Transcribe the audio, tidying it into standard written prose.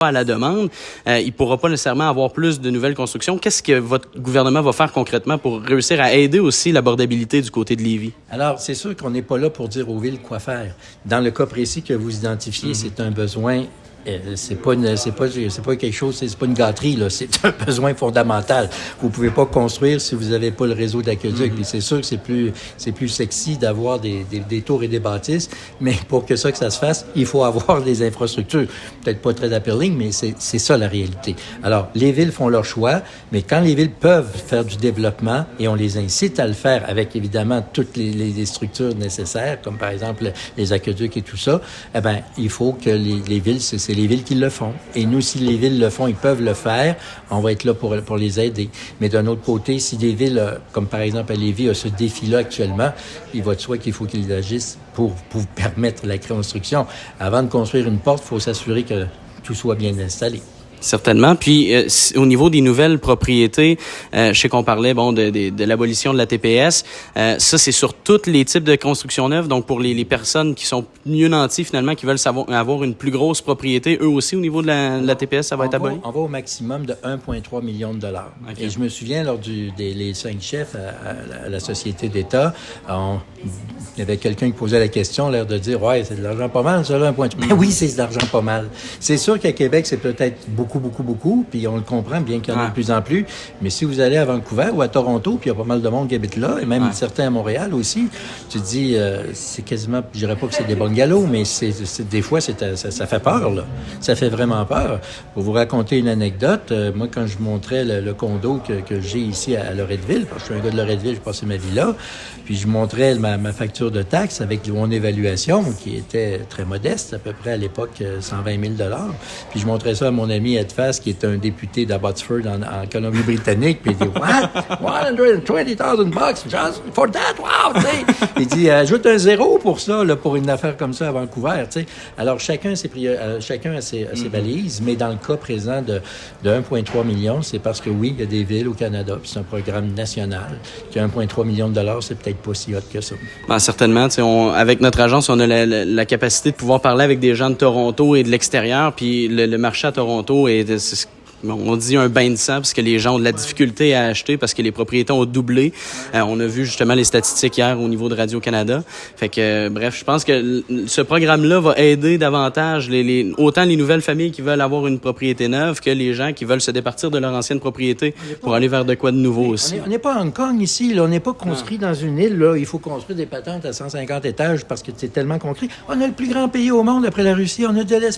à la demande, il ne pourra pas nécessairement avoir plus de nouvelles constructions. Qu'est-ce que votre gouvernement va faire concrètement pour réussir à aider aussi l'abordabilité du côté de Lévis? Alors, c'est sûr qu'on n'est pas là pour dire aux villes quoi faire. Dans le cas précis que vous identifiez, c'est un besoin. C'est pas quelque chose, c'est pas une gâterie, là. C'est un besoin fondamental. Vous pouvez pas construire si vous avez pas le réseau d'aqueduc. Puis c'est sûr que c'est plus sexy d'avoir des tours et des bâtisses, mais pour que ça se fasse, il faut avoir des infrastructures. Peut-être pas très appealing, mais c'est ça la réalité. Alors, les villes font leur choix, mais quand les villes peuvent faire du développement et on les incite à le faire avec évidemment toutes les structures nécessaires, comme par exemple les aqueducs et tout ça, eh ben, il faut que les villes, c'est les villes qui le font. Et nous, si les villes le font, ils peuvent le faire, on va être là pour les aider. Mais d'un autre côté, si des villes, comme par exemple à Lévis, a ce défi-là actuellement, il va de soi qu'il faut qu'ils agissent pour permettre la construction. Avant de construire une porte, il faut s'assurer que tout soit bien installé. Certainement. Puis, au niveau des nouvelles propriétés, je sais qu'on parlait de l'abolition de la TPS. Ça, c'est sur tous les types de constructions neuves. Donc, pour les personnes qui sont mieux nanties, finalement, qui veulent avoir une plus grosse propriété, eux aussi, au niveau de la TPS, ça va être aboli? On va au maximum de 1,3 million de dollars. Okay. Et je me souviens, lors des 5 chefs à la Société d'État, il y avait quelqu'un qui posait la question, l'air de dire « Ouais, c'est de l'argent pas mal, ça, là, 1,3 ». Mais oui, c'est de l'argent pas mal. C'est sûr qu'à Québec, c'est peut-être beaucoup, puis on le comprend, bien qu'il y en ait de plus en plus. Mais si vous allez à Vancouver ou à Toronto, puis il y a pas mal de monde qui habite là, et même certains à Montréal aussi, tu te dis, c'est quasiment, je dirais pas que c'est des bungalows, mais des fois, ça fait peur, là. Ça fait vraiment peur. Pour vous raconter une anecdote, moi, quand je montrais le condo que j'ai ici à Loretteville, parce que je suis un gars de Loretteville, j'ai passé ma vie là, puis je montrais ma facture de taxes avec mon évaluation, qui était très modeste, à peu près à l'époque 120 000 $. Puis je montrais ça à mon ami Ed Fass, qui est un député d'Abbotsford en Colombie-Britannique, puis il dit « What? $120,000 just for that? Wow! » Il dit « Ajoute un zéro pour ça, là, pour une affaire comme ça à Vancouver. » Alors, chacun a ses balises, mais dans le cas présent de 1,3 million, c'est parce que oui, il y a des villes au Canada, puis c'est un programme national, qui a 1,3 million de dollars, c'est peut-être pas si hot que ça. Ben, certainement. Avec notre agence, on a la capacité de pouvoir parler avec des gens de Toronto et de l'extérieur, puis le marché à Toronto on dit un bain de sang parce que les gens ont de la difficulté à acheter parce que les propriétés ont doublé. On a vu justement les statistiques hier au niveau de Radio-Canada. Fait que, bref, je pense que ce programme-là va aider davantage autant les nouvelles familles qui veulent avoir une propriété neuve que les gens qui veulent se départir de leur ancienne propriété pour aller vers de quoi de nouveau aussi. On n'est pas à Hong Kong ici, là. On n'est pas construit dans une île, là. Il faut construire des patentes à 150 étages parce que c'est tellement construit. On a le plus grand pays au monde après la Russie. On a de l'espace.